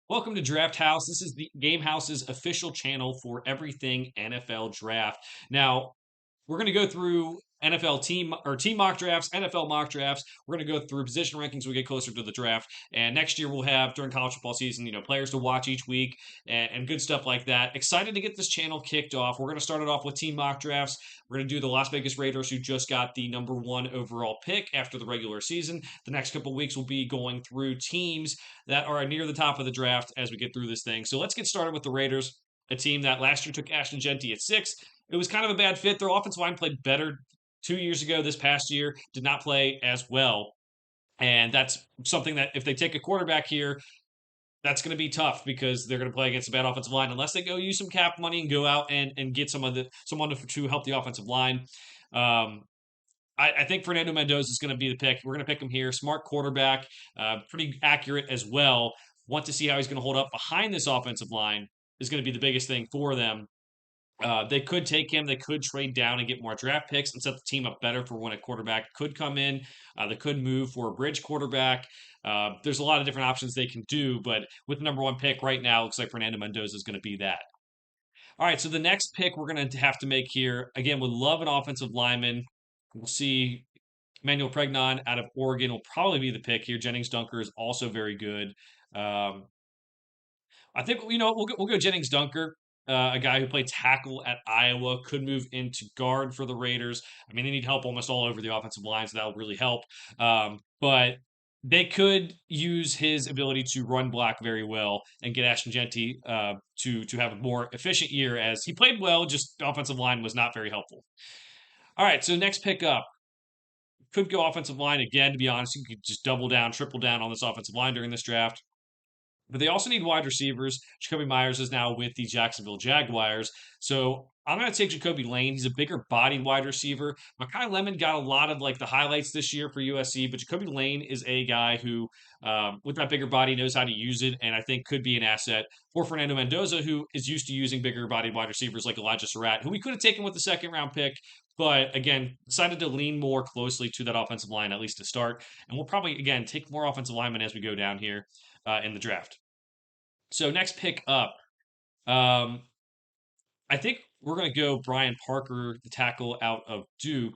Welcome to Draft House. This is the Game House's official channel for everything NFL draft. Now, we're going to go through NFL team mock drafts, NFL mock drafts. We're going to go through position rankings when we get closer to the draft. And next year we'll have during college football season, players to watch each week and good stuff like that. Excited to get this channel kicked off. We're going to start it off with team mock drafts. We're going to do the Las Vegas Raiders, who just got the number one overall pick after the regular season. The next couple weeks we'll be going through teams that are near the top of the draft as we get through this thing. So let's get started with the Raiders, a team that last year took Ashton Jeanty at 6. It was kind of a bad fit. Their offensive line played better 2 years ago. This past year did not play as well. And that's something that if they take a quarterback here, that's going to be tough because they're going to play against a bad offensive line unless they go use some cap money and go out and get someone to help the offensive line. Um, I think Fernando Mendoza is going to be the pick. We're going to pick him here. Smart quarterback, pretty accurate as well. Want to see how he's going to hold up behind this offensive line is going to be the biggest thing for them. They could take him. They could trade down and get more draft picks and set the team up better for when a quarterback could come in. They could move for a bridge quarterback. There's a lot of different options they can do, but with the number one pick right now, looks like Fernando Mendoza is going to be that. All right, so the next pick we're going to have to make here, again, would love an offensive lineman. We'll see Emmanuel Pregnon out of Oregon will probably be the pick here. Jennings Dunker is also very good. Um, I think we'll go Jennings Dunker, a guy who played tackle at Iowa, could move into guard for the Raiders. I mean, they need help almost all over the offensive line, so that will really help. But they could use his ability to run block very well and get Ashton Jeanty to have a more efficient year as he played well, just the offensive line was not very helpful. All right, so next pick up could go offensive line again. To be honest, you could just double down, triple down on this offensive line during this draft. But they also need wide receivers. Jakobi Meyers is now with the Jacksonville Jaguars. So I'm going to take Jacoby Lane. He's a bigger bodied wide receiver. Makai Lemon got a lot of like the highlights this year for USC, but Jacoby Lane is a guy who, with that bigger body, knows how to use it, and I think could be an asset for Fernando Mendoza, who is used to using bigger bodied wide receivers like Elijah Surratt, who we could have taken with the second round pick, but again, decided to lean more closely to that offensive line, at least to start. And we'll probably, again, take more offensive linemen as we go down here in the draft. So next pick up, um, I think we're going to go Brian Parker, the tackle out of Duke.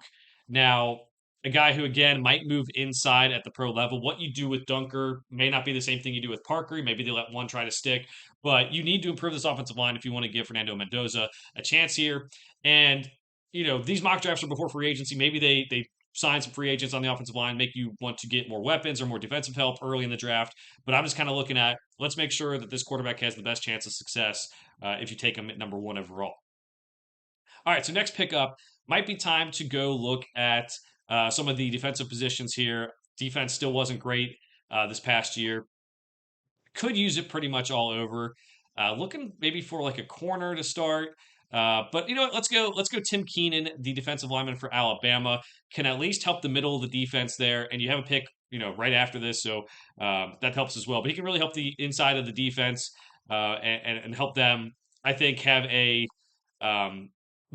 Now, a guy who again might move inside at the pro level. What you do with Dunker may not be the same thing you do with Parker. Maybe they let one try to stick, but you need to improve this offensive line if you want to give Fernando Mendoza a chance here. And these mock drafts are before free agency. Maybe they sign some free agents on the offensive line, make you want to get more weapons or more defensive help early in the draft. But I'm just kind of looking at let's make sure that this quarterback has the best chance of success if you take him at number one overall. All right, so next pickup might be time to go look at some of the defensive positions here. Defense still wasn't great this past year. Could use it pretty much all over. Looking maybe for like a corner to start. But you know what? Let's go Tim Keenan, the defensive lineman for Alabama, can at least help the middle of the defense there. And you have a pick, right after this, so that helps as well. But he can really help the inside of the defense and help them, I think, have a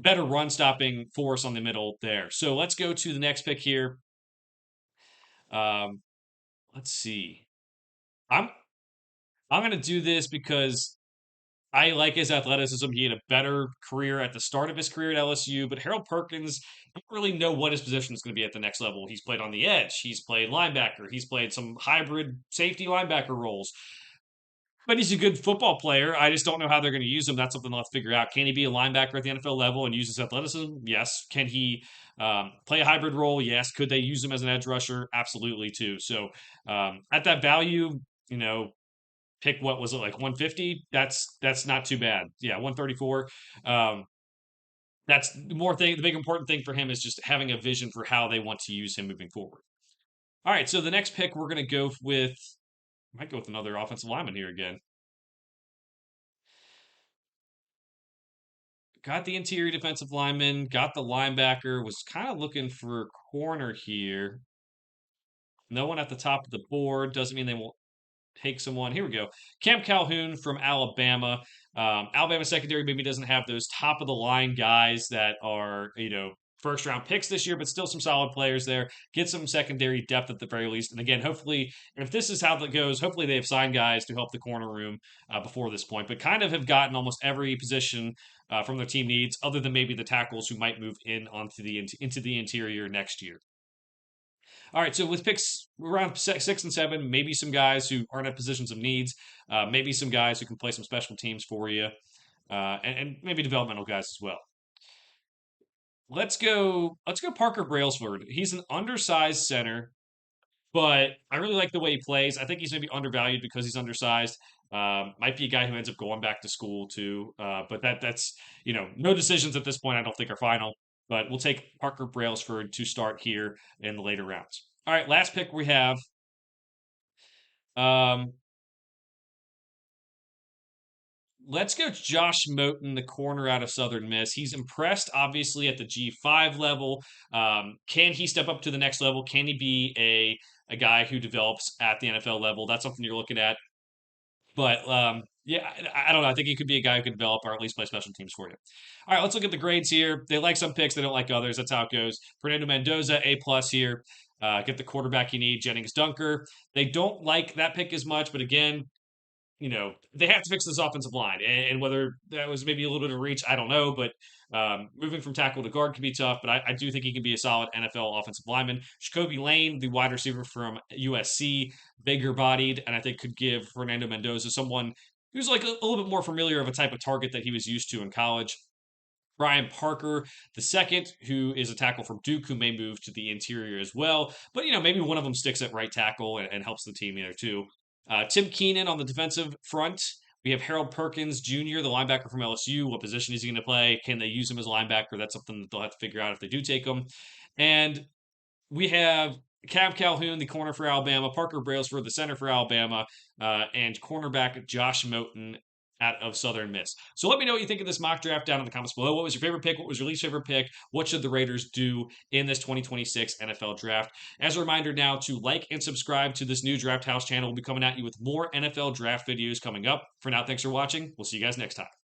better run stopping force on the middle there. So let's go to the next pick here. Um, let's see. I'm I'm going to do this because I like his athleticism. He had a better career at the start of his career at LSU, but Harold Perkins, I don't really know what his position is going to be at the next level. He's played on the edge, he's played linebacker, he's played some hybrid safety linebacker roles. But he's a good football player. I just don't know how they're going to use him. That's something they'll have to figure out. Can he be a linebacker at the NFL level and use his athleticism? Yes. Can he play a hybrid role? Yes. Could they use him as an edge rusher? Absolutely, too. So at that value, pick what was it like 150? That's not too bad. Yeah, 134. Um, that's the more thing. The big important thing for him is just having a vision for how they want to use him moving forward. All right, so the next pick we're going to go with. Might go with another offensive lineman here again. Got the interior defensive lineman, got the linebacker, was kind of looking for a corner here. No one at the top of the board. Doesn't mean they won't take someone. Here we go. Cam Calhoun from Alabama. Alabama secondary maybe doesn't have those top of the line guys that are, first round picks this year, but still some solid players there. Get some secondary depth at the very least. And again, hopefully, if this is how that goes, hopefully they have signed guys to help the corner room before this point, but kind of have gotten almost every position from their team needs, other than maybe the tackles who might move in onto into the interior next year. All right, so with picks around 6 and 7, maybe some guys who aren't at positions of needs, maybe some guys who can play some special teams for you, and maybe developmental guys as well. Let's go. Let's go. Parker Brailsford. He's an undersized center, but I really like the way he plays. I think he's maybe undervalued because he's undersized. Might be a guy who ends up going back to school too. But that's no decisions at this point. I don't think are final. But we'll take Parker Brailsford to start here in the later rounds. All right, last pick we have. Um, let's go Josh Moten, the corner out of Southern Miss. He's impressed, obviously, at the G5 level. Can he step up to the next level? Can he be a guy who develops at the NFL level? That's something you're looking at. But yeah, I don't know. I think he could be a guy who could develop or at least play special teams for you. All right, let's look at the grades here. They like some picks, they don't like others. That's how it goes. Fernando Mendoza, A plus here. Get the quarterback you need. Jennings Dunker. They don't like that pick as much, but again, they have to fix this offensive line. And whether that was maybe a little bit of reach, I don't know. But moving from tackle to guard can be tough. But I do think he can be a solid NFL offensive lineman. Jacoby Lane, the wide receiver from USC, bigger bodied, and I think could give Fernando Mendoza someone who's like a little bit more familiar of a type of target that he was used to in college. Brian Parker, the second, who is a tackle from Duke, who may move to the interior as well. But, maybe one of them sticks at right tackle and helps the team there too. Tim Keenan on the defensive front. We have Harold Perkins Jr., the linebacker from LSU. What position is he going to play? Can they use him as a linebacker? That's something that they'll have to figure out if they do take him. And we have Cam Calhoun, the corner for Alabama, Parker Brailsford, the center for Alabama, and cornerback Josh Moten out of Southern Miss. So let me know what you think of this mock draft down in the comments below. What was your favorite pick? What was your least favorite pick? What should the Raiders do in this 2026 NFL draft? As a reminder now to like and subscribe to this new Draft House channel. We'll be coming at you with more NFL draft videos coming up. For now, thanks for watching. We'll see you guys next time.